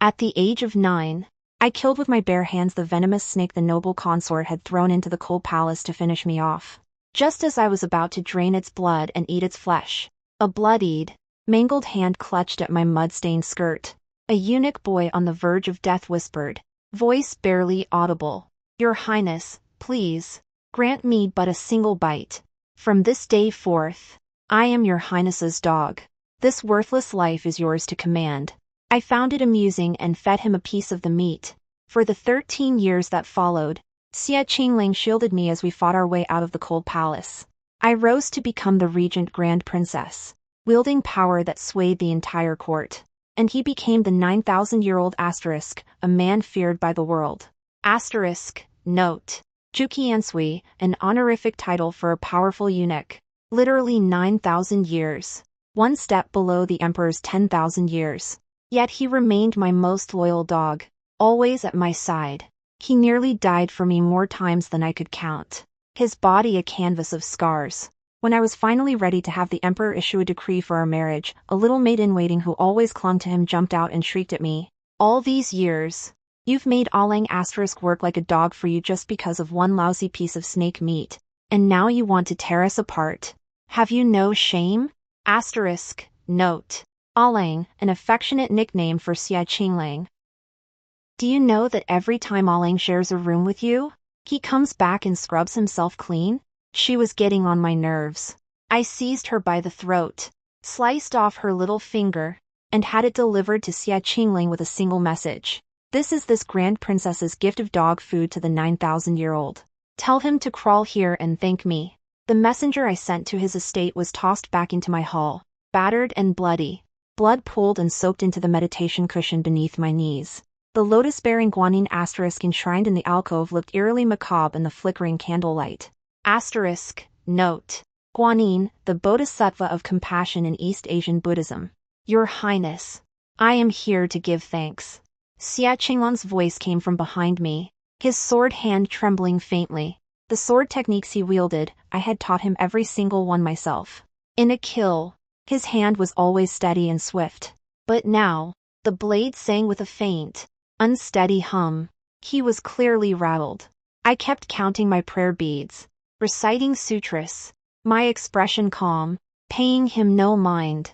At the age of 9, I killed with my bare hands the venomous snake the noble consort had thrown into the cold palace to finish me off. Just as I was about to drain its blood and eat its flesh, a bloodied, mangled hand clutched at my mud-stained skirt. A eunuch boy on the verge of death whispered, voice barely audible, "Your Highness, please, grant me but a single bite. From this day forth, I am your Highness's dog. This worthless life is yours to command." I found it amusing and fed him a piece of the meat. For the 13 years that followed, Xia Qingling shielded me as we fought our way out of the cold palace. I rose to become the regent grand princess, wielding power that swayed the entire court. And he became the 9,000-year-old asterisk, a man feared by the world. Asterisk, note. Juqiansui, an honorific title for a powerful eunuch. Literally 9,000 years. One step below the emperor's 10,000 years. Yet he remained my most loyal dog, always at my side. He nearly died for me more times than I could count. His body a canvas of scars. When I was finally ready to have the emperor issue a decree for our marriage, a little maid-in-waiting who always clung to him jumped out and shrieked at me. "All these years, you've made Alang asterisk work like a dog for you just because of one lousy piece of snake meat, and now you want to tear us apart. Have you no shame?" Asterisk, note. Alang, an affectionate nickname for Xia Qingling. Do you know that every time Alang shares a room with you, he comes back and scrubs himself clean? She was getting on my nerves. I seized her by the throat, sliced off her little finger, and had it delivered to Xia Qingling with a single message. This is this grand princess's gift of dog food to the 9,000-year-old. Tell him to crawl here and thank me. The messenger I sent to his estate was tossed back into my hall, battered and bloody. Blood pooled and soaked into the meditation cushion beneath my knees. The lotus-bearing guanyin asterisk enshrined in the alcove looked eerily macabre in the flickering candlelight. Asterisk, note. Guanyin, the bodhisattva of compassion in East Asian Buddhism. Your Highness, I am here to give thanks. Xia Qinglong's voice came from behind me, his sword hand trembling faintly. The sword techniques he wielded, I had taught him every single one myself. In a kill, his hand was always steady and swift. But now, the blade sang with a faint, unsteady hum. He was clearly rattled. I kept counting my prayer beads, reciting sutras, my expression calm, paying him no mind.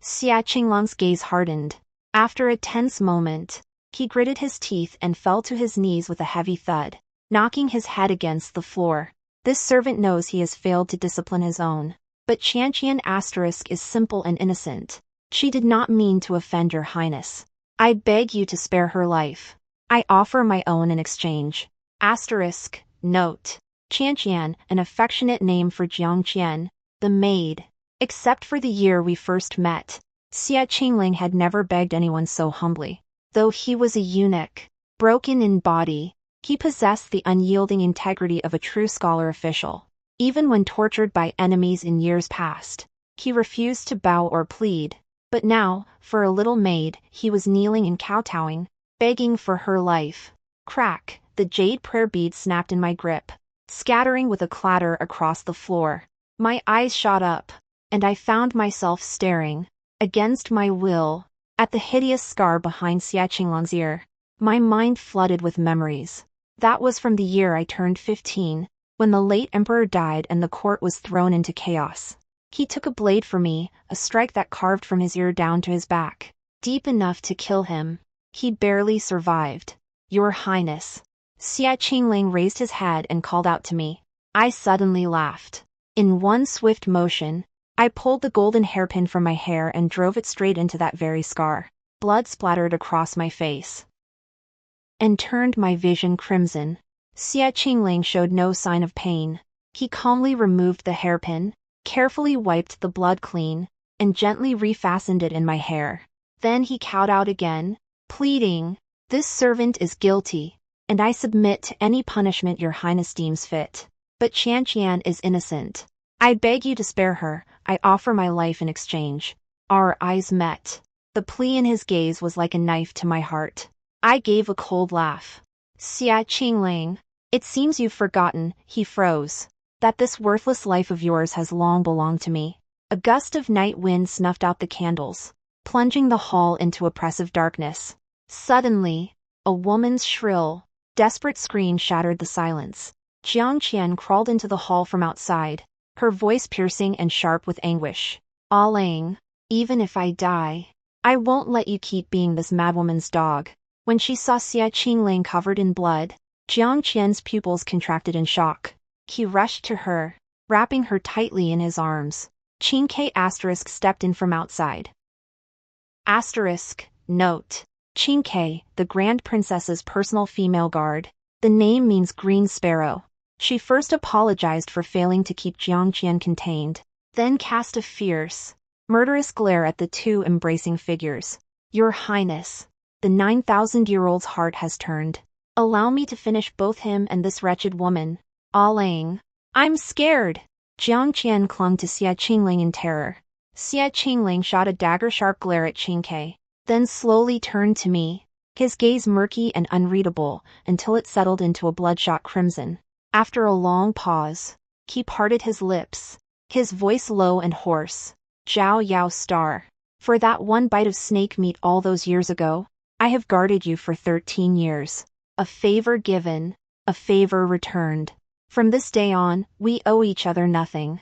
Xia Qinglong's gaze hardened. After a tense moment, he gritted his teeth and fell to his knees with a heavy thud, knocking his head against the floor. This servant knows he has failed to discipline his own. But Qianqian asterisk is simple and innocent. She did not mean to offend your Highness. I beg you to spare her life. I offer my own in exchange. Asterisk, note. Qianqian, an affectionate name for Jiangqian, the maid. Except for the year we first met, Xia Qingling had never begged anyone so humbly. Though he was a eunuch, broken in body, he possessed the unyielding integrity of a true scholar official. Even when tortured by enemies in years past, he refused to bow or plead. But now, for a little maid, he was kneeling and kowtowing, begging for her life. Crack, the jade prayer bead snapped in my grip, scattering with a clatter across the floor. My eyes shot up, and I found myself staring, against my will, at the hideous scar behind Xia Qinglong's ear. My mind flooded with memories. That was from the year I turned 15. When the late emperor died and the court was thrown into chaos. He took a blade for me, a strike that carved from his ear down to his back, deep enough to kill him. He barely survived. Your Highness. Xia Qingling raised his head and called out to me. I suddenly laughed. In one swift motion, I pulled the golden hairpin from my hair and drove it straight into that very scar. Blood splattered across my face and turned my vision crimson. Xia Qingling showed no sign of pain. He calmly removed the hairpin, carefully wiped the blood clean, and gently refastened it in my hair. Then he cowed out again, pleading, "This servant is guilty, and I submit to any punishment your Highness deems fit. But Qianqian is innocent. I beg you to spare her. I offer my life in exchange." Our eyes met. The plea in his gaze was like a knife to my heart. I gave a cold laugh. Xia Qingling, it seems you've forgotten, he froze, that this worthless life of yours has long belonged to me. A gust of night wind snuffed out the candles. plunging the hall into oppressive darkness. Suddenly, a woman's shrill, desperate scream shattered the silence. Jiang Qian crawled into the hall from outside, her voice piercing and sharp with anguish. "Ah Lang, even if I die, I won't let you keep being this madwoman's dog." When she saw Xia Qingling covered in blood, Jiang Qian's pupils contracted in shock. He rushed to her, wrapping her tightly in his arms. Qin K** stepped in from outside. Note: Qin K**, the Grand Princess's personal female guard. The name means green sparrow. She first apologized for failing to keep Jiang Qian contained, then cast a fierce, murderous glare at the two embracing figures. "Your Highness, the 9,000-year-old's heart has turned. Allow me to finish both him and this wretched woman." "Ah Lang, I'm scared." Jiang Qian clung to Xia Qingling in terror. Xia Qingling shot a dagger-sharp glare at Qin K, then slowly turned to me, his gaze murky and unreadable until it settled into a bloodshot crimson. After a long pause, he parted his lips, his voice low and hoarse. "Zhao Yao Star, for that one bite of snake meat all those years ago, I have guarded you for 13 years. A favor given, a favor returned. From this day on, we owe each other nothing."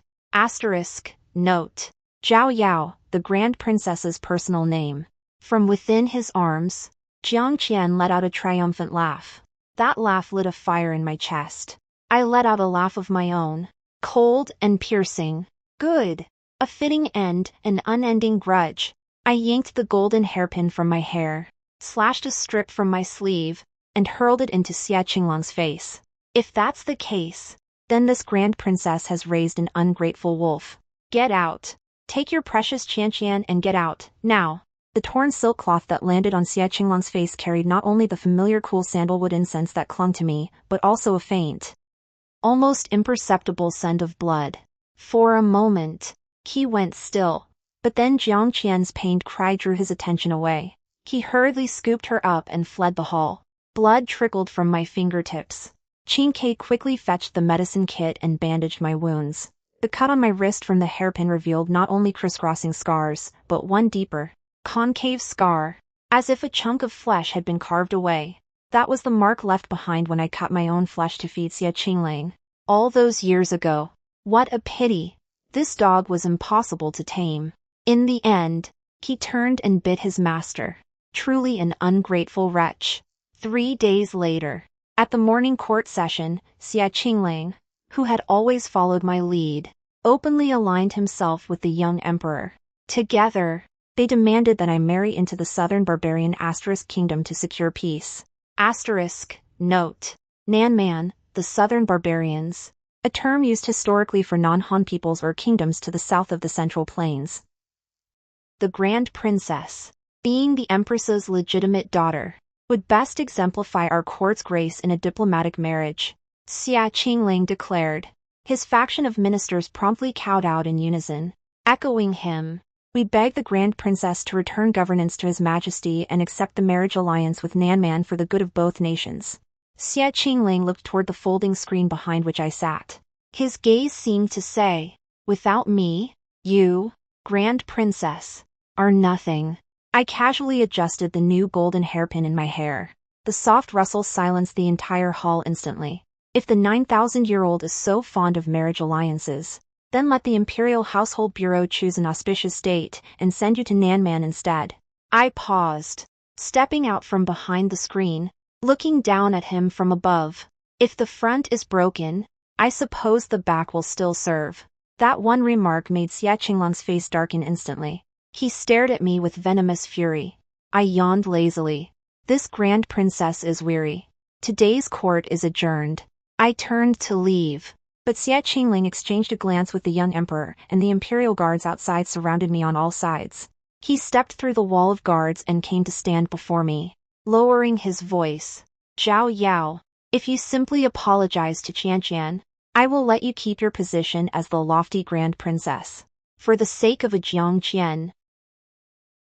Note: Zhao Yao, the Grand Princess's personal name. From within his arms, Jiang Qian let out a triumphant laugh. That laugh lit a fire in my chest. I let out a laugh of my own, cold and piercing. Good. A fitting end, an unending grudge. I yanked the golden hairpin from my hair, slashed a strip from my sleeve, and hurled it into Xia Qinglong's face. If that's the case, then this Grand Princess has raised an ungrateful wolf. Get out. Take your precious Qianqian and get out, now. The torn silk cloth that landed on Xia Qinglong's face carried not only the familiar cool sandalwood incense that clung to me, but also a faint, almost imperceptible scent of blood. For a moment, he went still, but then Jiang Qian's pained cry drew his attention away. He hurriedly scooped her up and fled the hall. Blood trickled from my fingertips. Qin K quickly fetched the medicine kit and bandaged my wounds. The cut on my wrist from the hairpin revealed not only crisscrossing scars, but one deeper, concave scar, as if a chunk of flesh had been carved away. That was the mark left behind when I cut my own flesh to feed Xia Qingling. All those years ago. What a pity. This dog was impossible to tame. In the end, he turned and bit his master. Truly an ungrateful wretch. 3 days later, at the morning court session, Xia Qingling, who had always followed my lead, openly aligned himself with the young emperor. Together, they demanded that I marry into the southern barbarian kingdom to secure peace. Note: Nanman, the southern barbarians, a term used historically for non-Han peoples or kingdoms to the south of the Central Plains. The Grand Princess, being the Empress's legitimate daughter, would best exemplify our court's grace in a diplomatic marriage, Xia Qingling declared. His faction of ministers promptly kowtowed in unison. Echoing him, we beg the Grand Princess to return governance to His Majesty and accept the marriage alliance with Nanman for the good of both nations. Xia Qingling looked toward the folding screen behind which I sat. His gaze seemed to say, "Without me, you, Grand Princess, are nothing." I casually adjusted the new golden hairpin in my hair. The soft rustle silenced the entire hall instantly. If the 9,000-year-old is so fond of marriage alliances, then let the Imperial Household Bureau choose an auspicious date and send you to Nanman instead. I paused, stepping out from behind the screen, looking down at him from above. If the front is broken, I suppose the back will still serve. That one remark made Xia Qinglong's face darken instantly. He stared at me with venomous fury. I yawned lazily. This Grand Princess is weary. Today's court is adjourned. I turned to leave, but Xia Qingling exchanged a glance with the young emperor, and the Imperial guards outside surrounded me on all sides. He stepped through the wall of guards and came to stand before me, lowering his voice. "Zhao Yao, if you simply apologize to Qianqian, I will let you keep your position as the lofty Grand Princess. For the sake of a Jiang Qian."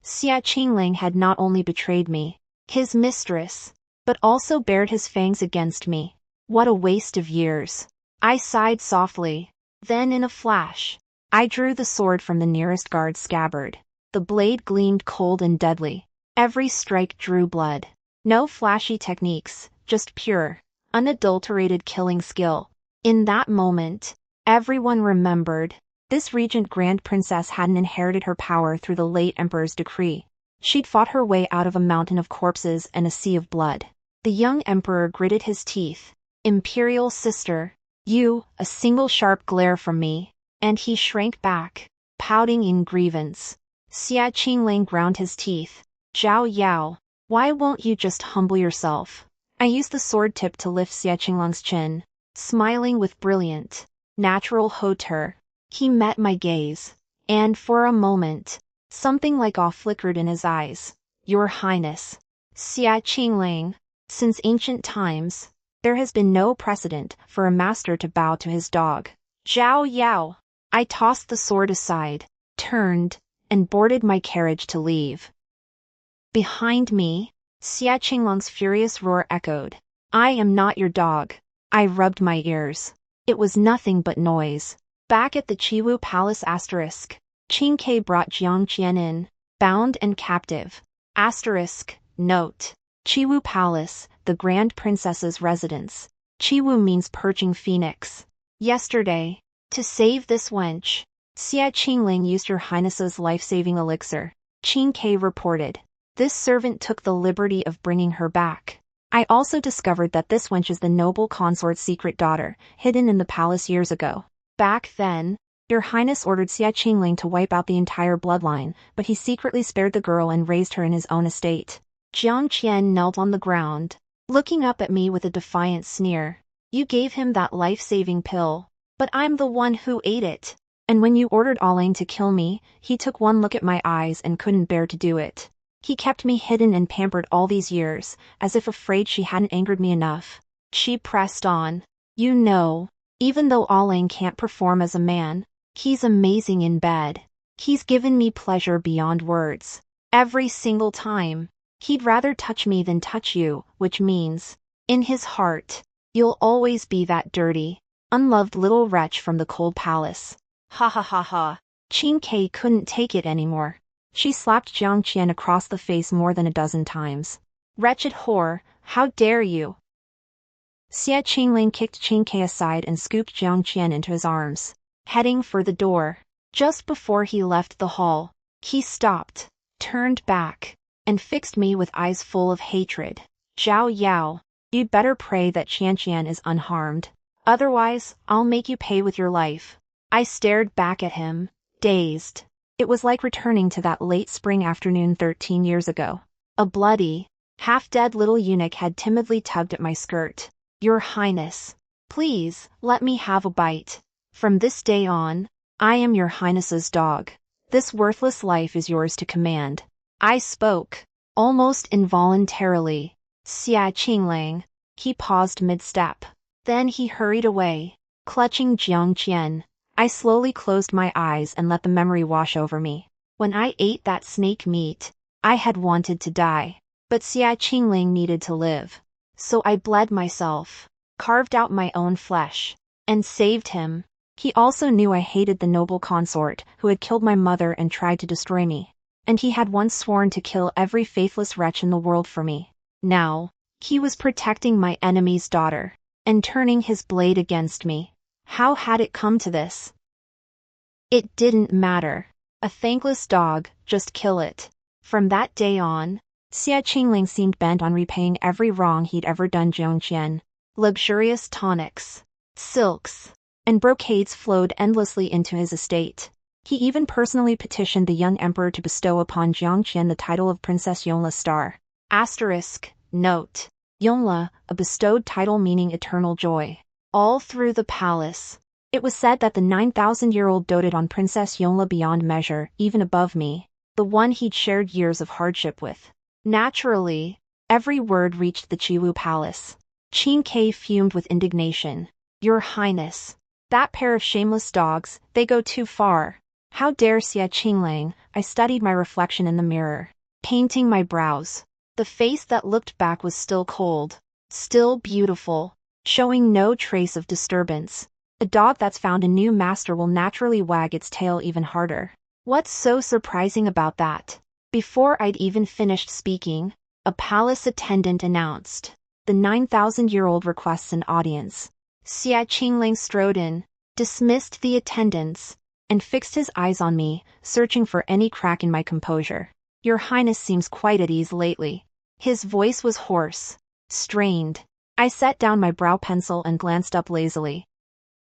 Xia Qingling had not only betrayed me, his mistress, but also bared his fangs against me. What a waste of years. I sighed softly. Then in a flash, I drew the sword from the nearest guard's scabbard. The blade gleamed cold and deadly. Every strike drew blood. No flashy techniques, just pure, unadulterated killing skill. In that moment, everyone remembered. This regent grand princess hadn't inherited her power through the late emperor's decree. She'd fought her way out of a mountain of corpses and a sea of blood. The young emperor gritted his teeth. Imperial sister, you, a single sharp glare from me, and he shrank back, pouting in grievance. Xia Qingling ground his teeth. Zhao Yao, why won't you just humble yourself? I used the sword tip to lift Xia Qingling's chin, smiling with brilliant, natural hauteur. He met my gaze, and for a moment, something like awe flickered in his eyes. Your Highness, Xia Qingling, since ancient times, there has been no precedent for a master to bow to his dog. Zhao Yao. I tossed the sword aside, turned, and boarded my carriage to leave. Behind me, Xia Qingling's furious roar echoed. I am not your dog. I rubbed my ears. It was nothing but noise. Back at the Qiwu Palace asterisk, Qin Ke brought Jiang Qian in, bound and captive. Asterisk, note. Qiwu Palace, the Grand Princess's residence. Qiwu means perching phoenix. Yesterday, to save this wench, Xia Qingling used your highness's life-saving elixir, Qin Ke reported. This servant took the liberty of bringing her back. I also discovered that this wench is the noble consort's secret daughter, hidden in the palace years ago. Back then, your highness ordered Xia Qingling to wipe out the entire bloodline, but he secretly spared the girl and raised her in his own estate. Jiang Qian knelt on the ground, looking up at me with a defiant sneer. You gave him that life-saving pill, but I'm the one who ate it. And when you ordered Aling to kill me, he took one look at my eyes and couldn't bear to do it. He kept me hidden and pampered all these years, as if afraid she hadn't angered me enough. She pressed on. You know, even though Aling can't perform as a man, he's amazing in bed. He's given me pleasure beyond words. Every single time. He'd rather touch me than touch you, which means, in his heart, you'll always be that dirty, unloved little wretch from the cold palace. Ha ha ha ha. Qin Ke couldn't take it anymore. She slapped Jiang Qian across the face more than a dozen times. Wretched whore, how dare you? Xia Qingling kicked Qin Ke aside and scooped Jiang Qian into his arms, heading for the door. Just before he left the hall, he stopped, turned back, and fixed me with eyes full of hatred. Zhao Yao, you'd better pray that Qian is unharmed. Otherwise, I'll make you pay with your life. I stared back at him, dazed. It was like returning to that late spring afternoon 13 years ago. A bloody, half-dead little eunuch had timidly tugged at my skirt. Your Highness, please, let me have a bite. From this day on, I am your Highness's dog. This worthless life is yours to command. I spoke, almost involuntarily. Xia Qingling. He paused mid-step. Then he hurried away, clutching Jiang Qian. I slowly closed my eyes and let the memory wash over me. When I ate that snake meat, I had wanted to die. But Xia Qingling needed to live. So I bled myself, carved out my own flesh, and saved him. He also knew I hated the noble consort who had killed my mother and tried to destroy me. And he had once sworn to kill every faithless wretch in the world for me. Now, he was protecting my enemy's daughter, and turning his blade against me. How had it come to this? It didn't matter. A thankless dog, just kill it. From that day on, Xia Qingling seemed bent on repaying every wrong he'd ever done Jiang Qian. Luxurious tonics, silks, and brocades flowed endlessly into his estate. He even personally petitioned the young emperor to bestow upon Jiang Qian the title of Princess Yonla Star. Asterisk, note. Yonla, a bestowed title meaning eternal joy. All through the palace, it was said that the 9,000-year-old doted on Princess Yonla beyond measure, even above me, the one he'd shared years of hardship with. Naturally, every word reached the Qiwu Palace. Qin Ke fumed with indignation. Your Highness, that pair of shameless dogs, they go too far. How dare Xia Qingling? I studied my reflection in the mirror, painting my brows. The face that looked back was still cold, still beautiful, showing no trace of disturbance. A dog that's found a new master will naturally wag its tail even harder. What's so surprising about that? Before I'd even finished speaking, a palace attendant announced, "The 9,000-year-old requests an audience." Xia Qingling strode in, dismissed the attendants, and fixed his eyes on me, searching for any crack in my composure. "Your Highness seems quite at ease lately." His voice was hoarse, strained. I set down my brow pencil and glanced up lazily.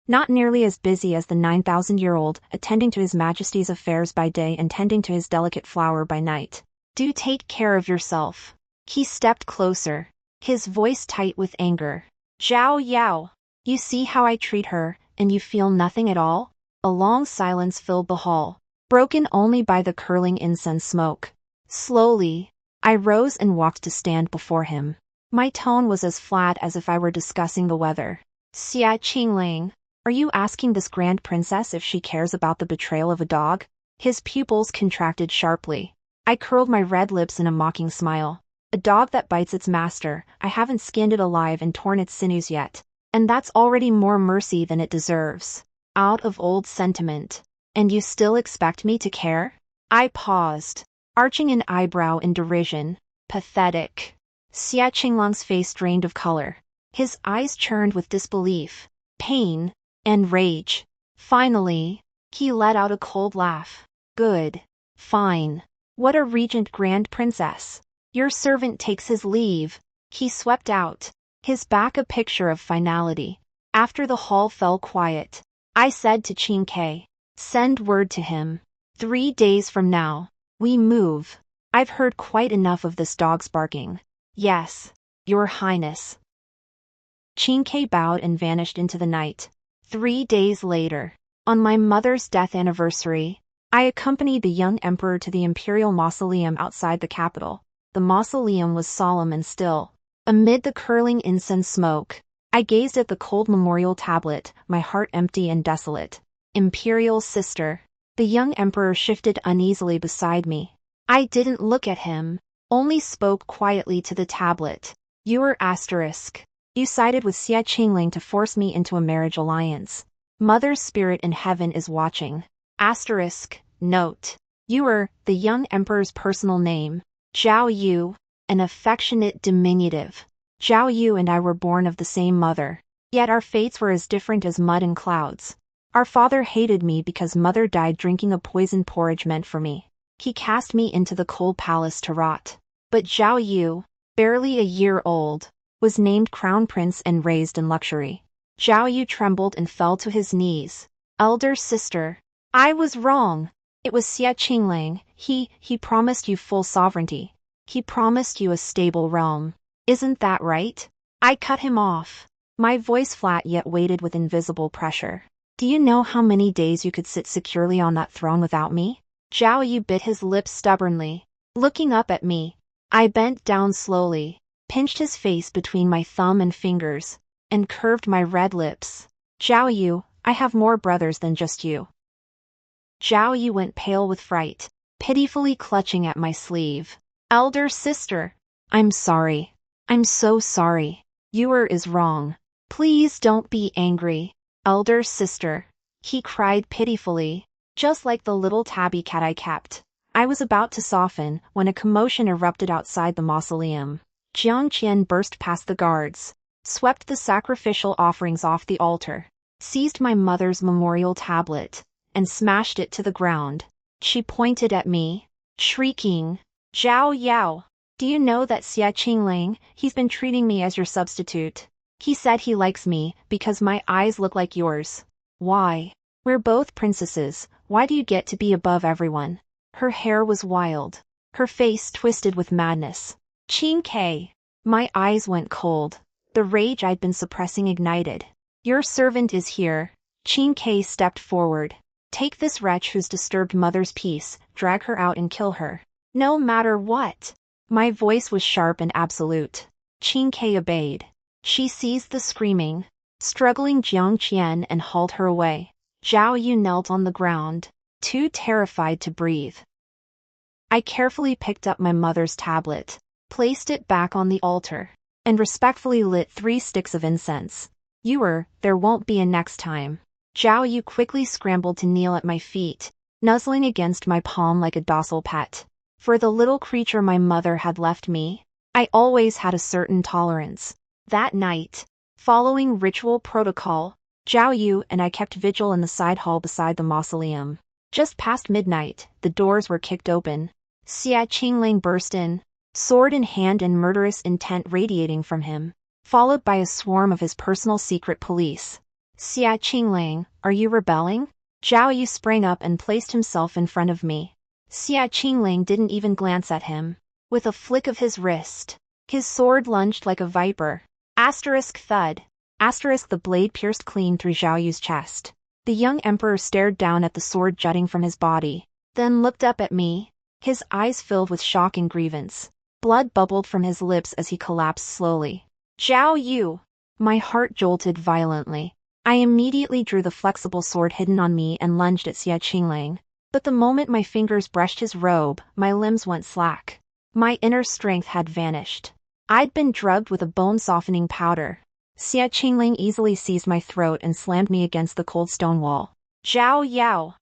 "Not nearly as busy as the 9,000-year-old, attending to His Majesty's affairs by day and tending to his delicate flower by night. Do take care of yourself." He stepped closer, his voice tight with anger. "Zhao Yao, you see how I treat her, and you feel nothing at all?" A long silence filled the hall, broken only by the curling incense smoke. Slowly, I rose and walked to stand before him. My tone was as flat as if I were discussing the weather. "Xia Qingling, are you asking this grand princess if she cares about the betrayal of a dog?" His pupils contracted sharply. I curled my red lips in a mocking smile. "A dog that bites its master, I haven't skinned it alive and torn its sinews yet. And that's already more mercy than it deserves." Out of old sentiment. "And you still expect me to care?" I paused, arching an eyebrow in derision. Pathetic. Xia Qinglang's face drained of color. His eyes churned with disbelief, pain, and rage. Finally, he let out a cold laugh. "Good. Fine. What a regent grand princess. Your servant takes his leave." He swept out, his back a picture of finality. After the hall fell quiet, I said to Qin Ke, "Send word to him. 3 days from now, we move. I've heard quite enough of this dog's barking." "Yes, Your Highness." Qin Ke bowed and vanished into the night. 3 days later, on my mother's death anniversary, I accompanied the young emperor to the Imperial mausoleum outside the capital. The mausoleum was solemn and still. Amid the curling incense smoke, I gazed at the cold memorial tablet, my heart empty and desolate. "Imperial sister." The young emperor shifted uneasily beside me. I didn't look at him, only spoke quietly to the tablet. "You were asterisk. You sided with Xia Qingling to force me into a marriage alliance. Mother's spirit in heaven is watching." Asterisk, note. You were the young emperor's personal name. Zhao Yu, an affectionate diminutive. Zhao Yu and I were born of the same mother, yet our fates were as different as mud and clouds. Our father hated me because mother died drinking a poisoned porridge meant for me. He cast me into the cold palace to rot. But Zhao Yu, barely a year old, was named crown prince and raised in luxury. Zhao Yu trembled and fell to his knees. "Elder sister, I was wrong. It was Xia Qingling. He promised you full sovereignty. He promised you a stable realm. Isn't that right?" I cut him off, my voice flat yet weighted with invisible pressure. "Do you know how many days you could sit securely on that throne without me?" Zhao Yu bit his lips stubbornly, looking up at me. I bent down slowly, pinched his face between my thumb and fingers, and curved my red lips. "Zhao Yu, I have more brothers than just you." Zhao Yu went pale with fright, pitifully clutching at my sleeve. "Elder sister, I'm sorry. I'm so sorry. Yuer is wrong. Please don't be angry. Elder sister." He cried pitifully, just like the little tabby cat I kept. I was about to soften when a commotion erupted outside the mausoleum. Jiang Qian burst past the guards, swept the sacrificial offerings off the altar, seized my mother's memorial tablet, and smashed it to the ground. She pointed at me, shrieking, "Zhao Yao, do you know that Xia Qingling, he's been treating me as your substitute. He said he likes me because my eyes look like yours." "Why? We're both princesses, why do you get to be above everyone?" Her hair was wild, her face twisted with madness. "Qin Ke." My eyes went cold. The rage I'd been suppressing ignited. "Your servant is here." Qin Ke stepped forward. "Take this wretch who's disturbed mother's peace, drag her out and kill her. No matter what." My voice was sharp and absolute. Qin Ke obeyed. She seized the screaming, struggling Jiang Qian and hauled her away. Zhao Yu knelt on the ground, too terrified to breathe. I carefully picked up my mother's tablet, placed it back on the altar, and respectfully lit 3 sticks of incense. "Yuer, there won't be a next time." Zhao Yu quickly scrambled to kneel at my feet, nuzzling against my palm like a docile pet. For the little creature my mother had left me, I always had a certain tolerance. That night, following ritual protocol, Zhao Yu and I kept vigil in the side hall beside the mausoleum. Just past midnight, the doors were kicked open. Xia Qingling burst in, sword in hand and murderous intent radiating from him, followed by a swarm of his personal secret police. Xia Qingling, are you rebelling? Zhao Yu sprang up and placed himself in front of me. Xia Qingling didn't even glance at him. With a flick of his wrist, his sword lunged like a viper. Asterisk thud. Asterisk the blade pierced clean through Zhao Yu's chest. The young emperor stared down at the sword jutting from his body, then looked up at me, his eyes filled with shock and grievance. Blood bubbled from his lips as he collapsed slowly. Zhao Yu! My heart jolted violently. I immediately drew the flexible sword hidden on me and lunged at Xia Qingling. But the moment my fingers brushed his robe, my limbs went slack. My inner strength had vanished. I'd been drugged with a bone-softening powder. Xia Qingling easily seized my throat and slammed me against the cold stone wall. Zhao Yao!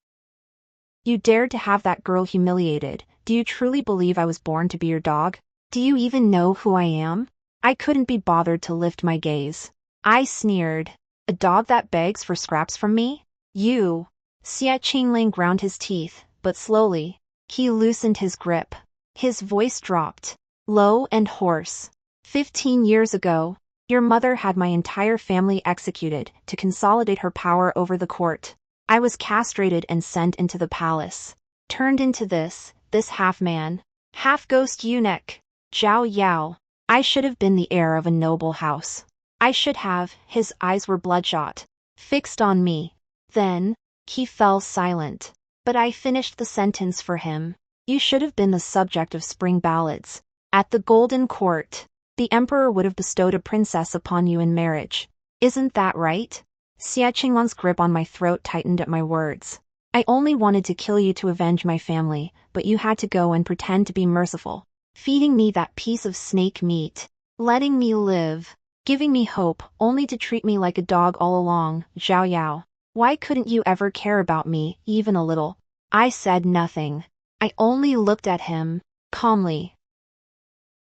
You dared to have that girl humiliated. Do you truly believe I was born to be your dog? Do you even know who I am? I couldn't be bothered to lift my gaze. I sneered. A dog that begs for scraps from me? You! Xia Qingling ground his teeth, but slowly. He loosened his grip. His voice dropped, low and hoarse. 15 years ago, your mother had my entire family executed to consolidate her power over the court. I was castrated and sent into the palace. Turned into this half-man, half-ghost eunuch, Zhao Yao. I should have been the heir of a noble house. I should have. His eyes were bloodshot, fixed on me. Then, he fell silent. But I finished the sentence for him. You should have been the subject of spring ballads. At the Golden Court, the emperor would have bestowed a princess upon you in marriage. Isn't that right? Xia Qinglong's grip on my throat tightened at my words. I only wanted to kill you to avenge my family, but you had to go and pretend to be merciful. Feeding me that piece of snake meat. Letting me live. Giving me hope, only to treat me like a dog all along. Zhao Yao. Why couldn't you ever care about me, even a little? I said nothing. I only looked at him, calmly.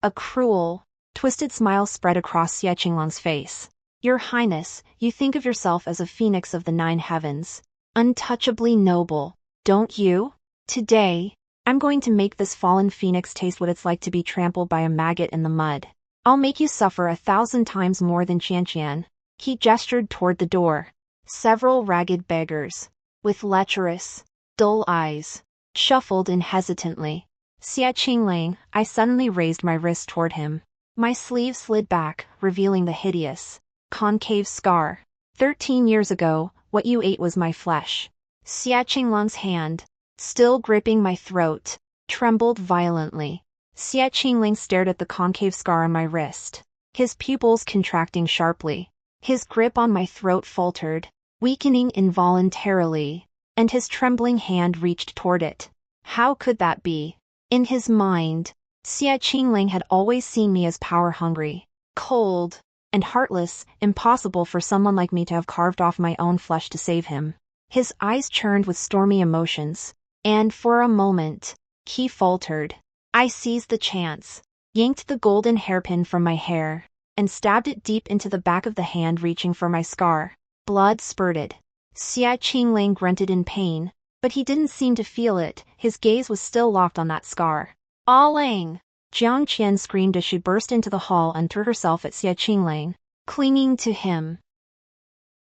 A cruel, twisted smile spread across Xia Qinglong's face. Your Highness, you think of yourself as a phoenix of the 9 heavens. Untouchably noble, don't you? Today, I'm going to make this fallen phoenix taste what it's like to be trampled by a maggot in the mud. I'll make you suffer 1,000 times more than Qianqian. He gestured toward the door. Several ragged beggars, with lecherous, dull eyes, shuffled in hesitantly. Xia Qingling, I suddenly raised my wrist toward him. My sleeve slid back, revealing the hideous, concave scar. 13 years ago, what you ate was my flesh. Xia Qinglong's hand, still gripping my throat, trembled violently. Xia Qingling stared at the concave scar on my wrist, his pupils contracting sharply. His grip on my throat faltered, weakening involuntarily, and his trembling hand reached toward it. How could that be? In his mind, Xia Qingling had always seen me as power-hungry, cold, and heartless, impossible for someone like me to have carved off my own flesh to save him. His eyes churned with stormy emotions, and for a moment, he faltered. I seized the chance, yanked the golden hairpin from my hair, and stabbed it deep into the back of the hand reaching for my scar. Blood spurted. Xia Qingling grunted in pain, but he didn't seem to feel it. His gaze was still locked on that scar. Ah Lang! Jiang Qian screamed as she burst into the hall and threw herself at Xia Qingling, clinging to him.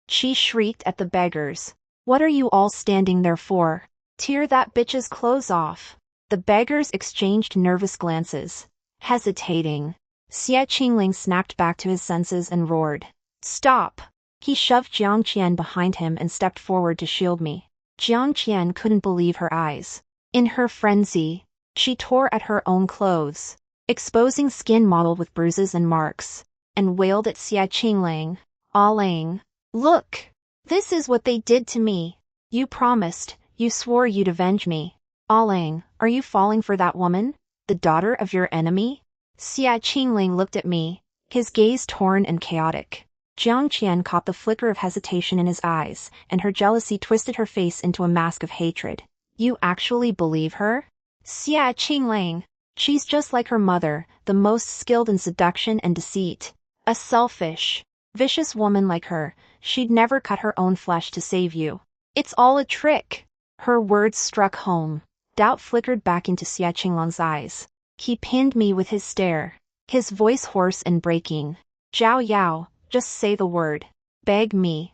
She shrieked at the beggars. What are you all standing there for? Tear that bitch's clothes off. The beggars exchanged nervous glances, hesitating. Xia Qingling snapped back to his senses and roared. Stop! He shoved Jiang Qian behind him and stepped forward to shield me. Jiang Qian couldn't believe her eyes. In her frenzy, she tore at her own clothes, exposing skin mottled with bruises and marks, and wailed at Xia Qingling. Ah Lang, look! This is what they did to me. You promised, you swore you'd avenge me. Ah Lang, are you falling for that woman? The daughter of your enemy? Xia Qingling looked at me, his gaze torn and chaotic. Jiang Qian caught the flicker of hesitation in his eyes, and her jealousy twisted her face into a mask of hatred. You actually believe her? Xia Qingling. She's just like her mother, the most skilled in seduction and deceit. A selfish, vicious woman like her, she'd never cut her own flesh to save you. It's all a trick. Her words struck home. Doubt flickered back into Xia Qinglong's eyes. He pinned me with his stare, his voice hoarse and breaking. Zhao Yao, just say the word. Beg me.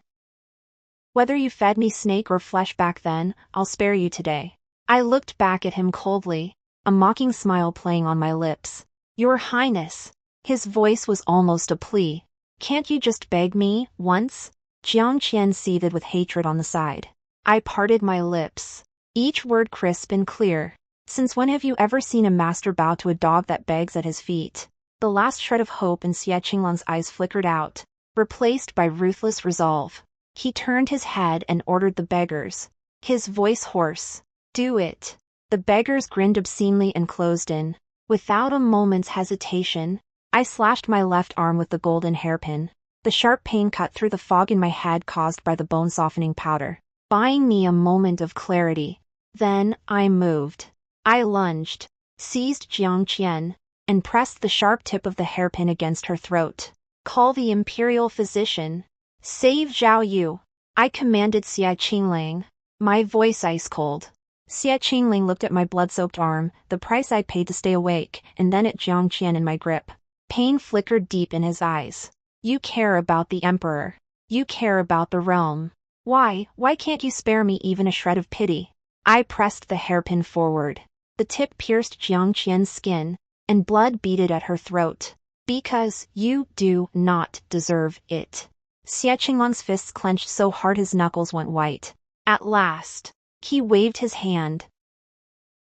Whether you fed me snake or flesh back then, I'll spare you today. I looked back at him coldly, a mocking smile playing on my lips. Your Highness. His voice was almost a plea. Can't you just beg me, once? Jiang Qian seethed with hatred on the side. I parted my lips, each word crisp and clear. Since when have you ever seen a master bow to a dog that begs at his feet? The last shred of hope in Xia Qinglong's eyes flickered out, replaced by ruthless resolve. He turned his head and ordered the beggars, his voice hoarse. Do it. The beggars grinned obscenely and closed in. Without a moment's hesitation, I slashed my left arm with the golden hairpin. The sharp pain cut through the fog in my head caused by the bone-softening powder, buying me a moment of clarity. Then, I moved. I lunged, seized Jiang Qian, and pressed the sharp tip of the hairpin against her throat. Call the Imperial physician. Save Zhao Yu. I commanded Xia Qingling, my voice ice-cold. Xia Qingling looked at my blood-soaked arm, the price I'd paid to stay awake, and then at Jiang Qian in my grip. Pain flickered deep in his eyes. You care about the Emperor. You care about the realm. Why can't you spare me even a shred of pity? I pressed the hairpin forward. The tip pierced Jiang Qian's skin, and blood beaded at her throat. Because you do not deserve it. Xia Qinglong's fists clenched so hard his knuckles went white. At last, he waved his hand.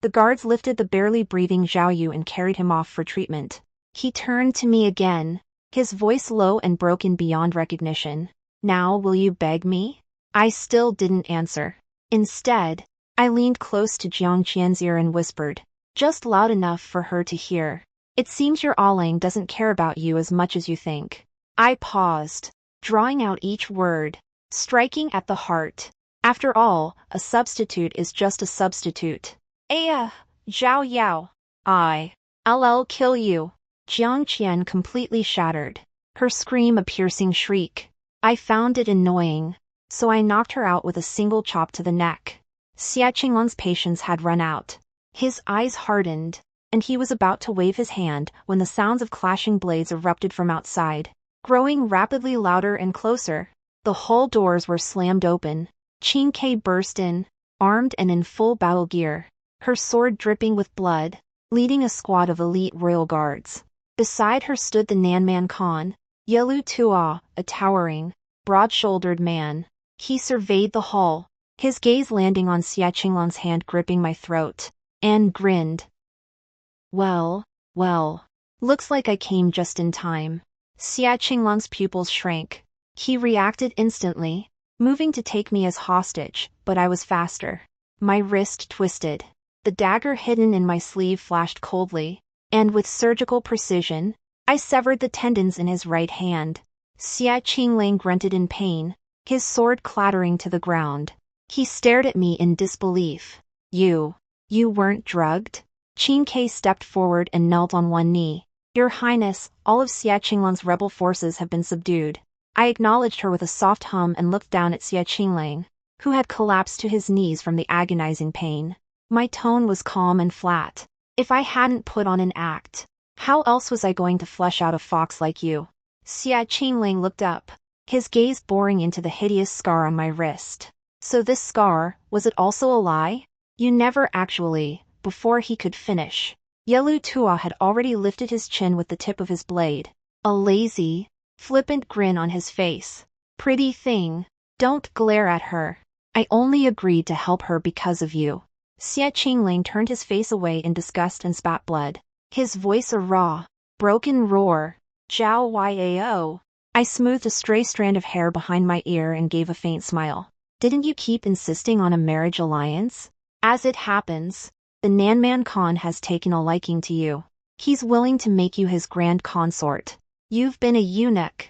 The guards lifted the barely breathing Zhao Yu and carried him off for treatment. He turned to me again, his voice low and broken beyond recognition. Now will you beg me? I still didn't answer. Instead, I leaned close to Jiang Qian's ear and whispered, just loud enough for her to hear. It seems your Aling doesn't care about you as much as you think. I paused, drawing out each word, striking at the heart. After all, a substitute is just a substitute. Zhao Yao. I'll kill you. Jiang Qian completely shattered, her scream a piercing shriek. I found it annoying, so I knocked her out with a single chop to the neck. Xia Qinglong's patience had run out. His eyes hardened, and he was about to wave his hand when the sounds of clashing blades erupted from outside, growing rapidly louder and closer. The hall doors were slammed open. Qin Ke burst in, armed and in full battle gear, her sword dripping with blood, leading a squad of elite royal guards. Beside her stood the Nanman Khan, Yelu Tua, a towering, broad-shouldered man. He surveyed the hall, his gaze landing on Xia Qinglong's hand gripping my throat, and grinned. Well, looks like I came just in time. Xia Qinglong's pupils shrank. He reacted instantly, moving to take me as hostage, but I was faster. My wrist twisted. The dagger hidden in my sleeve flashed coldly, and with surgical precision, I severed the tendons in his right hand. Xia Qingling grunted in pain, his sword clattering to the ground. He stared at me in disbelief. You weren't drugged? Qin Ke stepped forward and knelt on one knee. Your Highness, all of Xia Qinglong's rebel forces have been subdued. I acknowledged her with a soft hum and looked down at Xia Qingling, who had collapsed to his knees from the agonizing pain. My tone was calm and flat. If I hadn't put on an act, how else was I going to flesh out a fox like you? Xia Qingling looked up, his gaze boring into the hideous scar on my wrist. So this scar, was it also a lie? You never actually, before he could finish. Yelu Tua had already lifted his chin with the tip of his blade, a lazy, flippant grin on his face. Pretty thing, don't glare at her. I only agreed to help her because of you. Xia Qingling turned his face away in disgust and spat blood, his voice a raw, broken roar. Zhao Yao. I smoothed a stray strand of hair behind my ear and gave a faint smile. Didn't you keep insisting on a marriage alliance? As it happens, the Nanman Khan has taken a liking to you. He's willing to make you his grand consort. You've been a eunuch.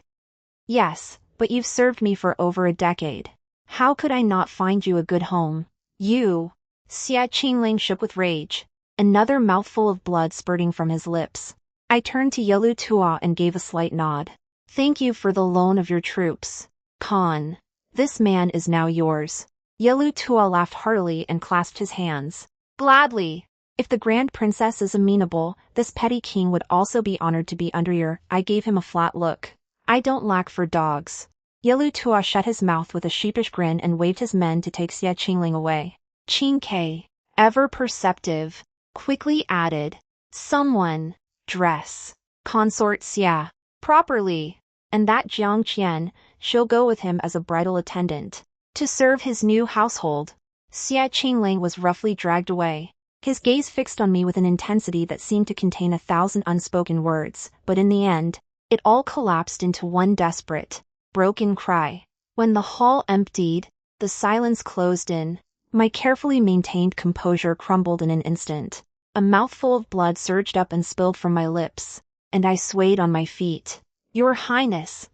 Yes, but you've served me for over a decade. How could I not find you a good home? You. Xia Qingling shook with rage, another mouthful of blood spurting from his lips. I turned to Yelu Tua and gave a slight nod. Thank you for the loan of your troops, Khan. This man is now yours. Yelu Tua laughed heartily and clasped his hands. Gladly. If the Grand Princess is amenable, this petty king would also be honored to be under your. I gave him a flat look. I don't lack for dogs. Yelu Tua shut his mouth with a sheepish grin and waved his men to take Xia Qingling away. Qin Ke, ever perceptive, quickly added, someone, dress, consort Xia, properly, and that Jiang Qian, she'll go with him as a bridal attendant, to serve his new household. Xia Qingling was roughly dragged away, his gaze fixed on me with an intensity that seemed to contain 1,000 unspoken words, but in the end, it all collapsed into one desperate, broken cry. When the hall emptied, the silence closed in. My carefully maintained composure crumbled in an instant. A mouthful of blood surged up and spilled from my lips, and I swayed on my feet. Your Highness!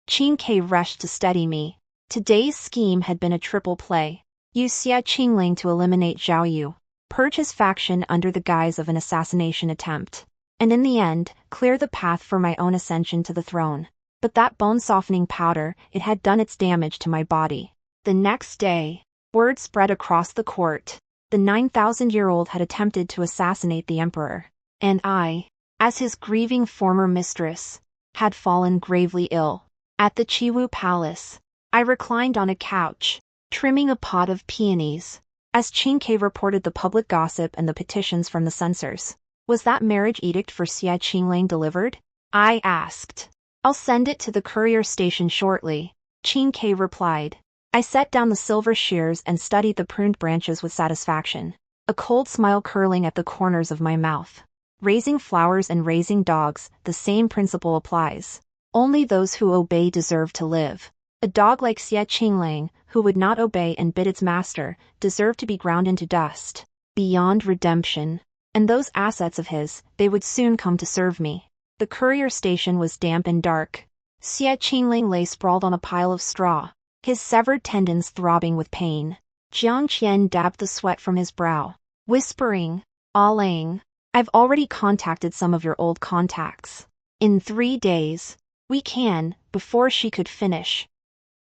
Qin Ke rushed to steady me. Today's scheme had been a triple play. Use Xia Qingling to eliminate Zhao Yu, purge his faction under the guise of an assassination attempt, and in the end, clear the path for my own ascension to the throne. But that bone-softening powder, it had done its damage to my body. The next day, word spread across the court. The 9,000-year-old had attempted to assassinate the emperor, and I, as his grieving former mistress, had fallen gravely ill. At the Chiwu Palace, I reclined on a couch, trimming a pot of peonies, as Qin Ke reported the public gossip and the petitions from the censors. Was that marriage edict for Xia Qingling delivered? I asked. I'll send it to the courier station shortly, Qin Ke replied. I set down the silver shears and studied the pruned branches with satisfaction, a cold smile curling at the corners of my mouth. Raising flowers and raising dogs, the same principle applies. Only those who obey deserve to live. A dog like Xia Qingling, who would not obey and bid its master, deserved to be ground into dust, beyond redemption. And those assets of his, they would soon come to serve me. The courier station was damp and dark. Xia Qingling lay sprawled on a pile of straw, his severed tendons throbbing with pain. Jiang Qian dabbed the sweat from his brow, whispering, Lang, I've already contacted some of your old contacts. In 3 days, we can, before she could finish.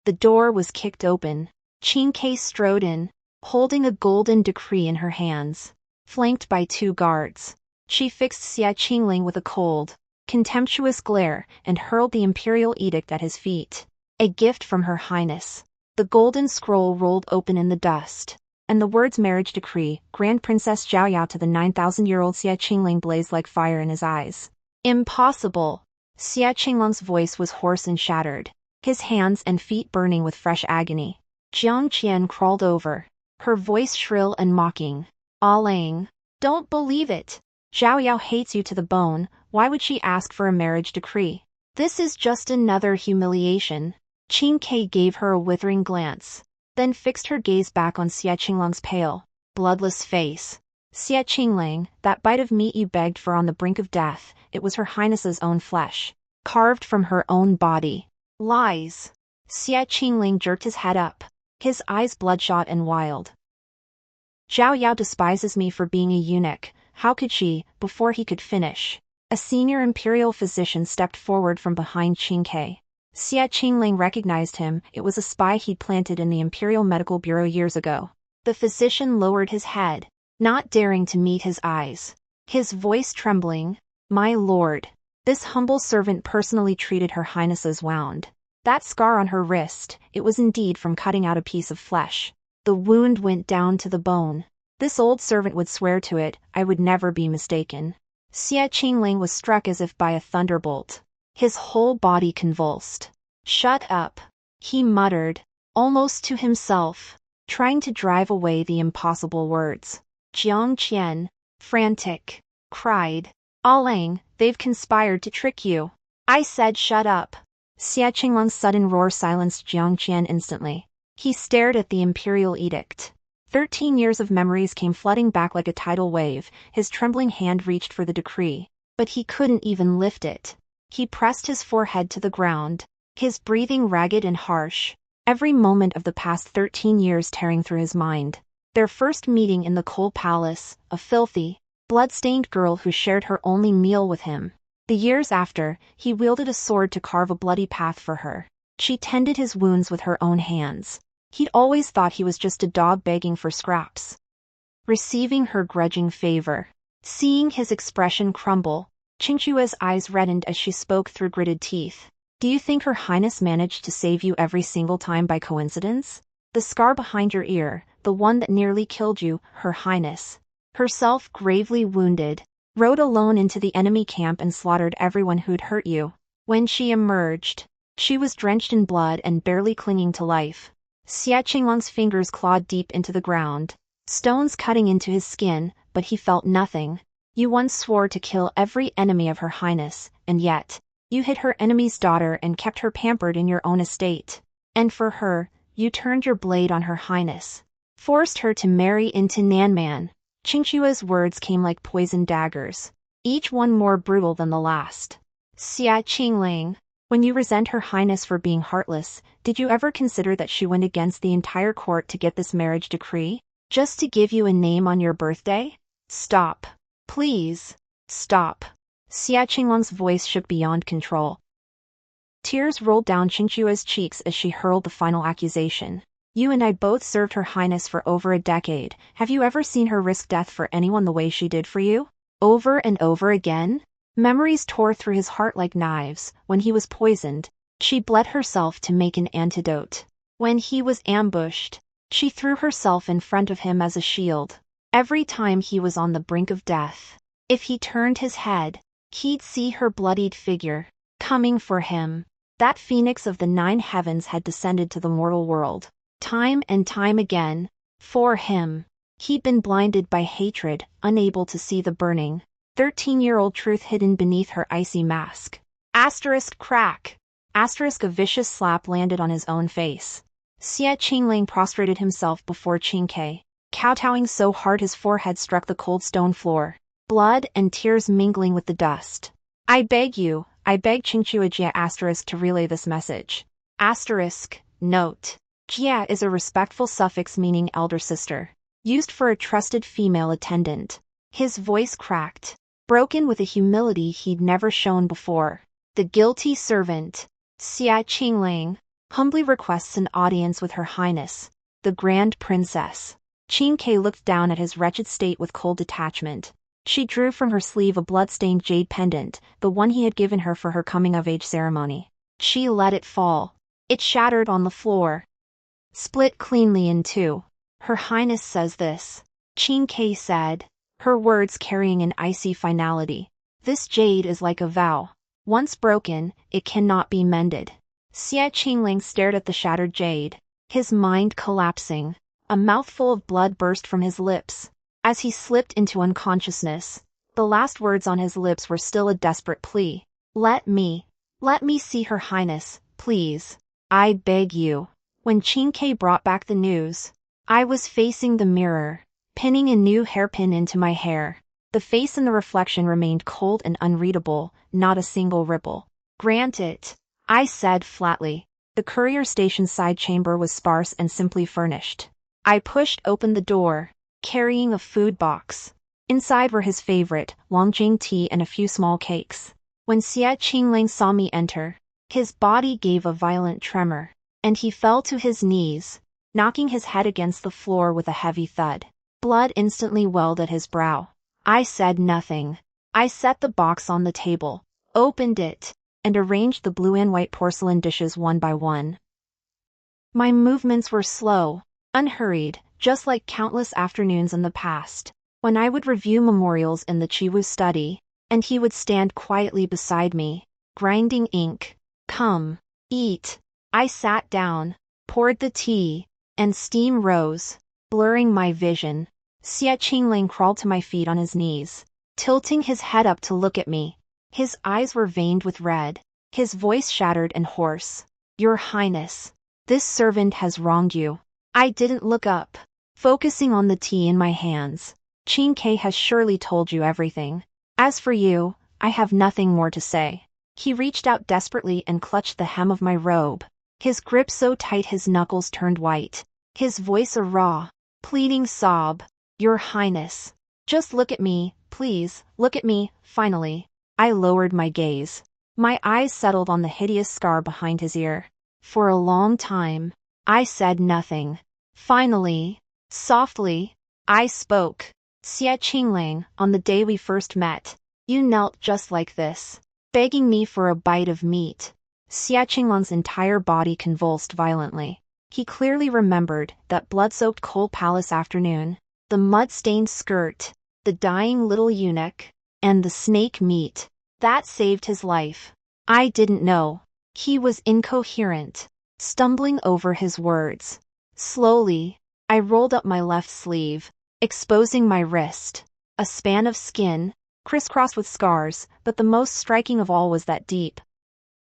The door was kicked open. Qin Ke strode in, holding a golden decree in her hands, flanked by 2 guards. She fixed Xia Qingling with a cold, contemptuous glare and hurled the imperial edict at his feet. A gift from Her Highness. The golden scroll rolled open in the dust, and the words marriage decree, Grand Princess Zhao Yao to the 9,000-year-old Xia Qingling blazed like fire in his eyes. Impossible! Xia Qingling's voice was hoarse and shattered, his hands and feet burning with fresh agony. Jiang Qian crawled over, her voice shrill and mocking. Lang, don't believe it. Zhao Yao hates you to the bone, why would she ask for a marriage decree? This is just another humiliation. Qin Ke gave her a withering glance, then fixed her gaze back on Xia Qingling's pale, bloodless face. Xia Qingling, that bite of meat you begged for on the brink of death, it was Her Highness's own flesh, carved from her own body. Lies. Xia Qingling jerked his head up, his eyes bloodshot and wild. Zhao Yao despises me for being a eunuch, how could she, before he could finish? A senior imperial physician stepped forward from behind Qin Ke. Xia Qingling recognized him, it was a spy he'd planted in the Imperial Medical Bureau years ago. The physician lowered his head, not daring to meet his eyes. His voice trembling, My lord, this humble servant personally treated Her Highness's wound. That scar on her wrist, it was indeed from cutting out a piece of flesh. The wound went down to the bone. This old servant would swear to it, I would never be mistaken. Xia Qingling was struck as if by a thunderbolt. His whole body convulsed. Shut up, he muttered, almost to himself, trying to drive away the impossible words. Jiang Qian, frantic, cried, Lang, they've conspired to trick you. I said shut up. Xia Qingling's sudden roar silenced Jiang Qian instantly. He stared at the imperial edict. 13 years of memories came flooding back like a tidal wave. His trembling hand reached for the decree, but he couldn't even lift it. He pressed his forehead to the ground, his breathing ragged and harsh, every moment of the past 13 years tearing through his mind. Their first meeting in the cold palace, a filthy, blood-stained girl who shared her only meal with him. The years after, he wielded a sword to carve a bloody path for her. She tended his wounds with her own hands. He'd always thought he was just a dog begging for scraps. Receiving her grudging favor. Seeing his expression crumble, Qingqua's eyes reddened as she spoke through gritted teeth. Do you think Her Highness managed to save you every single time by coincidence? The scar behind your ear, the one that nearly killed you, Her Highness, herself gravely wounded, rode alone into the enemy camp and slaughtered everyone who'd hurt you. When she emerged, she was drenched in blood and barely clinging to life. Xia Qinglong's fingers clawed deep into the ground, stones cutting into his skin, but he felt nothing. You once swore to kill every enemy of Her Highness, and yet, you hid her enemy's daughter and kept her pampered in your own estate. And for her, you turned your blade on Her Highness, forced her to marry into Nanman. Qingqua's words came like poisoned daggers, each one more brutal than the last. Xia Qingling, when you resent Her Highness for being heartless, did you ever consider that she went against the entire court to get this marriage decree? Just to give you a name on your birthday? Stop. Please. Stop. Xia Qinglong's voice shook beyond control. Tears rolled down Qingqua's cheeks as she hurled the final accusation. You and I both served Her Highness for over a decade. Have you ever seen her risk death for anyone the way she did for you? Over and over again? Memories tore through his heart like knives. When he was poisoned, she bled herself to make an antidote. When he was ambushed, she threw herself in front of him as a shield. Every time he was on the brink of death, if he turned his head, he'd see her bloodied figure, coming for him. That phoenix of the 9 heavens had descended to the mortal world, time and time again, for him. He'd been blinded by hatred, unable to see the burning, 13-year-old truth hidden beneath her icy mask. Asterisk crack. Asterisk a vicious slap landed on his own face. Xia Qingling prostrated himself before Qingque, kowtowing so hard his forehead struck the cold stone floor, blood and tears mingling with the dust. I beg Qingque Jia asterisk to relay this message. Asterisk, note. Jia is a respectful suffix meaning elder sister, used for a trusted female attendant. His voice cracked, broken with a humility he'd never shown before. The guilty servant, Xia Qingling, humbly requests an audience with Her Highness, the Grand Princess. Qingque looked down at his wretched state with cold detachment. She drew from her sleeve a blood-stained jade pendant, the one he had given her for her coming-of-age ceremony. She let it fall. It shattered on the floor, split cleanly in two. Her Highness says this, Qingque said, her words carrying an icy finality. This jade is like a vow. Once broken, it cannot be mended. Xia Qingling stared at the shattered jade, his mind collapsing. A mouthful of blood burst from his lips. As he slipped into unconsciousness, the last words on his lips were still a desperate plea. Let me see Her Highness, please. I beg you. When Qingque brought back the news, I was facing the mirror, pinning a new hairpin into my hair. The face in the reflection remained cold and unreadable, not a single ripple. Grant it, I said flatly. The courier station's side chamber was sparse and simply furnished. I pushed open the door, carrying a food box. Inside were his favorite, Longjing tea and a few small cakes. When Xia Qingling saw me enter, his body gave a violent tremor, and he fell to his knees, knocking his head against the floor with a heavy thud. Blood instantly welled at his brow. I said nothing. I set the box on the table, opened it, and arranged the blue and white porcelain dishes one by one. My movements were slow, unhurried, just like countless afternoons in the past, when I would review memorials in the Chiwu's study, and he would stand quietly beside me, grinding ink. Come, eat. I sat down, poured the tea, and steam rose, blurring my vision. Xia Qingling crawled to my feet on his knees, tilting his head up to look at me. His eyes were veined with red, his voice shattered and hoarse. Your Highness, this servant has wronged you. I didn't look up, focusing on the tea in my hands. Qingque has surely told you everything. As for you, I have nothing more to say. He reached out desperately and clutched the hem of my robe, his grip so tight his knuckles turned white, his voice a raw, Pleading sob. Your Highness. Just look at me, please, look at me. Finally, I lowered my gaze. My eyes settled on the hideous scar behind his ear. For a long time, I said nothing. Finally, softly, I spoke. Xie Qingling, on the day we first met, you knelt just like this, begging me for a bite of meat. Xie Qingling's entire body convulsed violently. He clearly remembered that blood-soaked coal palace afternoon, the mud-stained skirt, the dying little eunuch, and the snake meat. That saved his life. I didn't know. He was incoherent, stumbling over his words. Slowly, I rolled up my left sleeve, exposing my wrist. A span of skin, crisscrossed with scars, but the most striking of all was that deep,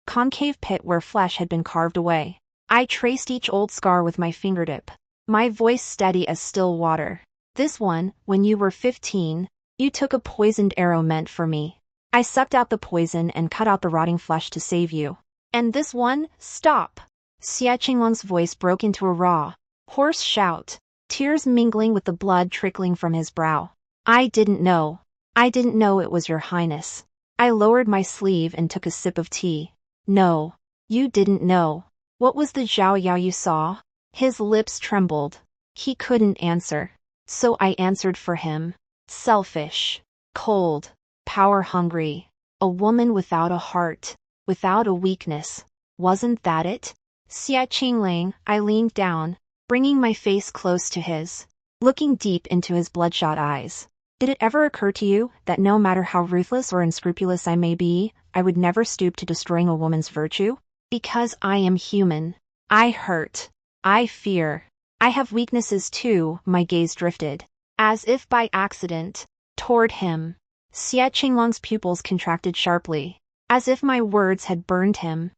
concave pit where flesh had been carved away. I traced each old scar with my fingertip, my voice steady as still water. This one, when you were 15, you took a poisoned arrow meant for me. I sucked out the poison and cut out the rotting flesh to save you. And this one, stop! Xie Qingling's voice broke into a raw, hoarse shout, tears mingling with the blood trickling from his brow. I didn't know. I didn't know it was your Highness. I lowered my sleeve and took a sip of tea. No, you didn't know. What was the Zhao Yao you saw? His lips trembled. He couldn't answer. So I answered for him. Selfish, cold, power-hungry, a woman without a heart, without a weakness. Wasn't that it? Xie Qingling, I leaned down, bringing my face close to his, looking deep into his bloodshot eyes. Did it ever occur to you that no matter how ruthless or unscrupulous I may be, I would never stoop to destroying a woman's virtue? Because I am human. I hurt. I fear. I have weaknesses too. My gaze drifted, as if by accident, toward him. Xie Qingling's pupils contracted sharply, as if my words had burned him.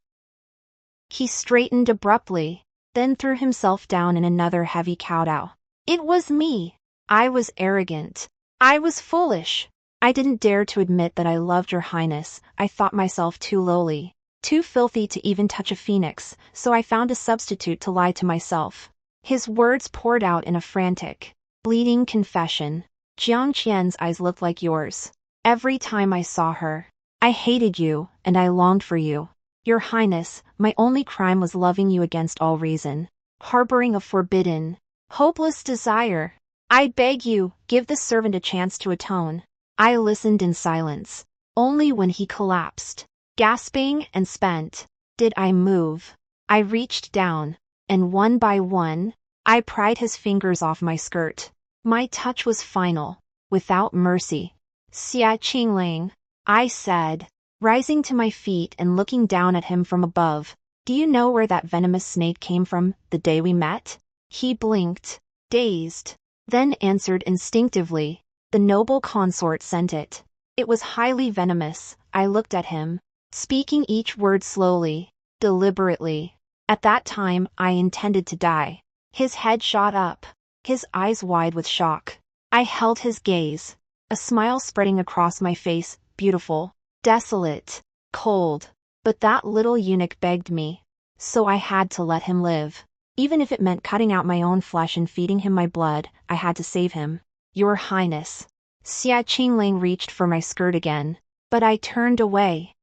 He straightened abruptly, then threw himself down in another heavy kowtow. It was me. I was arrogant. I was foolish. I didn't dare to admit that I loved your Highness. I thought myself too lowly, too filthy to even touch a phoenix, so I found a substitute to lie to myself. His words poured out in a frantic, bleeding confession. Jiang Qian's eyes looked like yours. Every time I saw her, I hated you, and I longed for you. Your Highness, my only crime was loving you against all reason, harboring a forbidden, hopeless desire. I beg you, give the servant a chance to atone. I listened in silence. Only when he collapsed, gasping and spent, did I move. I reached down, and one by one, I pried his fingers off my skirt. My touch was final, without mercy. Xie Qingling, I said, rising to my feet and looking down at him from above. Do you know where that venomous snake came from the day we met? He blinked, dazed, then answered instinctively. The noble consort sent it. It was highly venomous. I looked at him, speaking each word slowly, deliberately. At that time, I intended to die. His head shot up, his eyes wide with shock. I held his gaze, a smile spreading across my face, beautiful, desolate, cold. But that little eunuch begged me, so I had to let him live. Even if it meant cutting out my own flesh and feeding him my blood, I had to save him. Your Highness. Xie Qingling reached for my skirt again, but I turned away.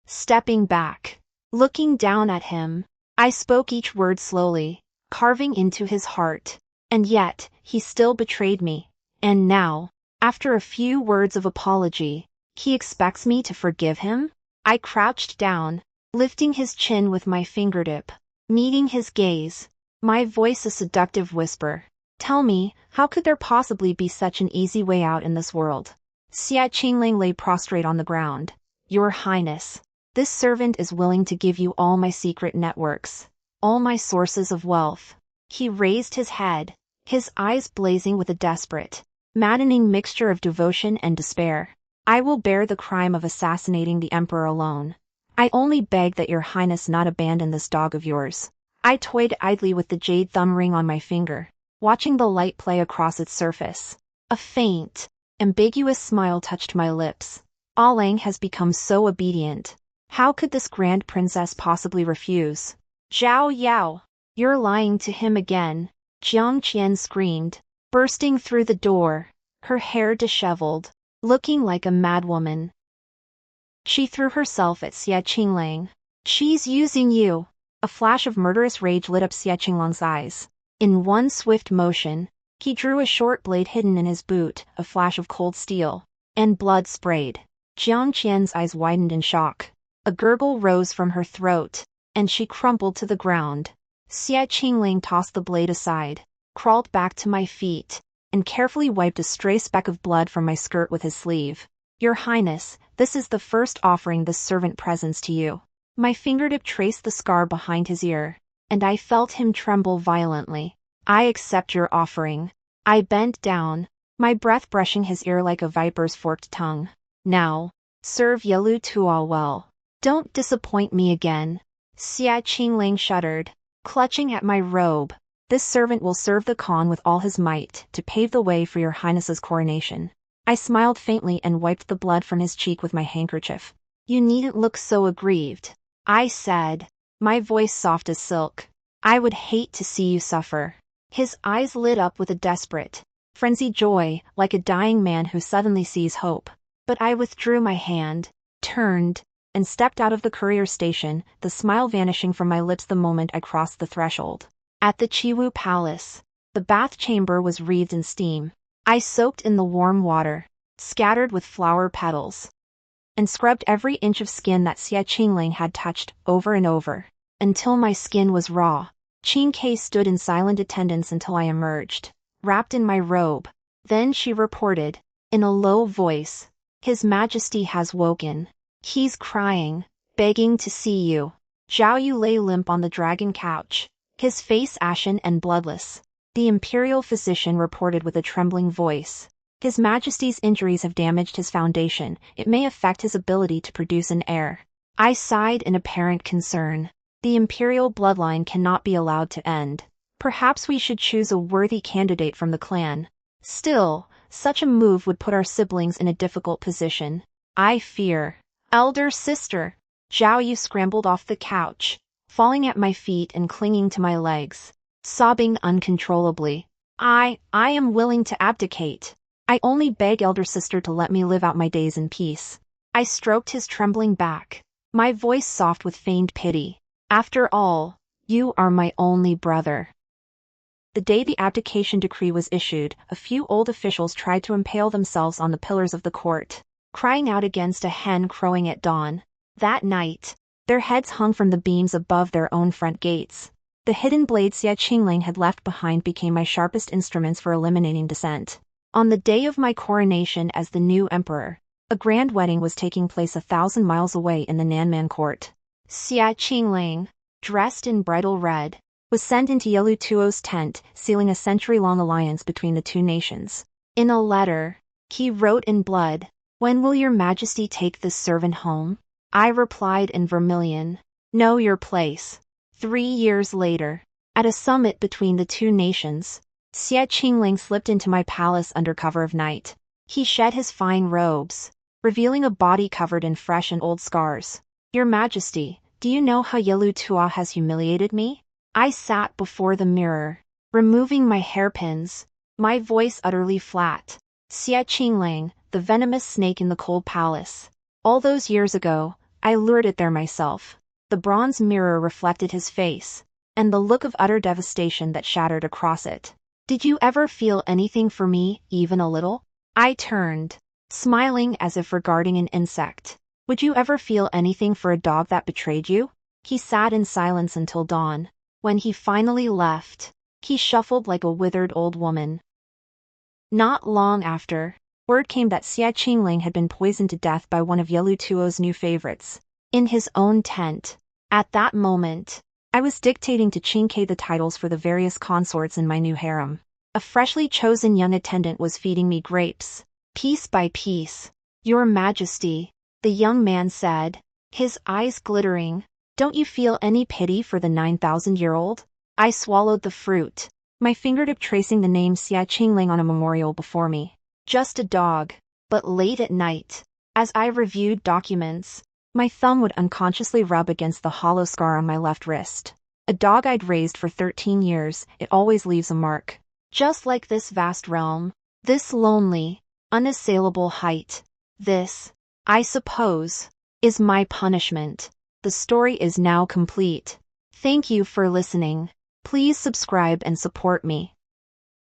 Stepping back, looking down at him, I spoke each word slowly, carving into his heart. And yet, he still betrayed me. And now, after a few words of apology, he expects me to forgive him? I crouched down, lifting his chin with my fingertip, meeting his gaze, my voice a seductive whisper. Tell me, how could there possibly be such an easy way out in this world? Xie Qingling lay prostrate on the ground. Your Highness, this servant is willing to give you all my secret networks, all my sources of wealth. He raised his head, his eyes blazing with a desperate, maddening mixture of devotion and despair. I will bear the crime of assassinating the Emperor alone. I only beg that your Highness not abandon this dog of yours. I toyed idly with the jade thumb ring on my finger, watching the light play across its surface. A faint, ambiguous smile touched my lips. Alang has become so obedient. How could this grand princess possibly refuse? Zhao Yao, you're lying to him again, Jiang Qian screamed, bursting through the door, her hair disheveled, looking like a madwoman. She threw herself at Xie Qinglang. "She's using you!" A flash of murderous rage lit up Xie Qinglang's eyes. In one swift motion, he drew a short blade hidden in his boot, a flash of cold steel, and blood sprayed. Jiang Qian's eyes widened in shock. A gurgle rose from her throat, and she crumpled to the ground. Xie Qinglang tossed the blade aside, crawled back to my feet, and carefully wiped a stray speck of blood from my skirt with his sleeve. "Your Highness, this is the first offering this servant presents to you." My fingertip traced the scar behind his ear, and I felt him tremble violently. "I accept your offering." I bent down, my breath brushing his ear like a viper's forked tongue. "Now, serve Yelu Tuo well. Don't disappoint me again." Xie Qinglang shuddered, clutching at my robe. "This servant will serve the Khan with all his might to pave the way for your Highness's coronation." I smiled faintly and wiped the blood from his cheek with my handkerchief. "You needn't look so aggrieved," I said, my voice soft as silk. "I would hate to see you suffer." His eyes lit up with a desperate, frenzied joy, like a dying man who suddenly sees hope. But I withdrew my hand, turned, and stepped out of the courier station, the smile vanishing from my lips the moment I crossed the threshold. At the Chiwu Palace, the bath chamber was wreathed in steam. I soaked in the warm water, scattered with flower petals, and scrubbed every inch of skin that Xie Qinglang had touched over and over, until my skin was raw. Qin Ke stood in silent attendance until I emerged, wrapped in my robe. Then she reported, in a low voice, "His Majesty has woken. He's crying, begging to see you." Zhao Yu lay limp on the dragon couch, his face ashen and bloodless. The Imperial physician reported with a trembling voice, "His Majesty's injuries have damaged his foundation. It may affect his ability to produce an heir." I sighed in apparent concern. The Imperial bloodline cannot be allowed to end. Perhaps we should choose a worthy candidate from the clan. Still, such a move would put our siblings in a difficult position. I fear. "Elder sister!" Zhao Yu scrambled off the couch, falling at my feet and clinging to my legs, sobbing uncontrollably. I am willing to abdicate. I only beg elder sister to let me live out my days in peace." I stroked his trembling back, my voice soft with feigned pity. "After all, you are my only brother." The day the abdication decree was issued, a few old officials tried to impale themselves on the pillars of the court, crying out against a hen crowing at dawn. That night, their heads hung from the beams above their own front gates. The hidden blades Xie Qinglang had left behind became my sharpest instruments for eliminating dissent. On the day of my coronation as the new emperor, a grand wedding was taking place 1,000 miles away in the Nanman court. Xie Qinglang, dressed in bridal red, was sent into Yelu Tuo's tent, sealing a century-long alliance between the two nations. In a letter, he wrote in blood, "When will your Majesty take this servant home?" I replied in vermilion, "Know your place." 3 years later, at a summit between the two nations, Xie Qinglang slipped into my palace under cover of night. He shed his fine robes, revealing a body covered in fresh and old scars. "Your Majesty, do you know how Yelu Tuo has humiliated me?" I sat before the mirror, removing my hairpins, my voice utterly flat. "Xie Qinglang, the venomous snake in the cold palace. All those years ago, I lured it there myself." The bronze mirror reflected his face, and the look of utter devastation that shattered across it. "Did you ever feel anything for me, even a little?" I turned, smiling as if regarding an insect. "Would you ever feel anything for a dog that betrayed you?" He sat in silence until dawn. When he finally left, he shuffled like a withered old woman. Not long after, word came that Xie Qinglang had been poisoned to death by one of Yelu Tuo's new favorites, in his own tent. At that moment, I was dictating to Qin Ke the titles for the various consorts in my new harem. A freshly chosen young attendant was feeding me grapes, piece by piece. "Your Majesty," the young man said, his eyes glittering, "don't you feel any pity for the 9,000-year-old?" I swallowed the fruit, my fingertip tracing the name Xie Qinglang on a memorial before me. Just a dog. But late at night, as I reviewed documents, my thumb would unconsciously rub against the hollow scar on my left wrist. A dog I'd raised for 13 years, it always leaves a mark. Just like this vast realm, this lonely, unassailable height, this, I suppose, is my punishment. The story is now complete. Thank you for listening. Please subscribe and support me.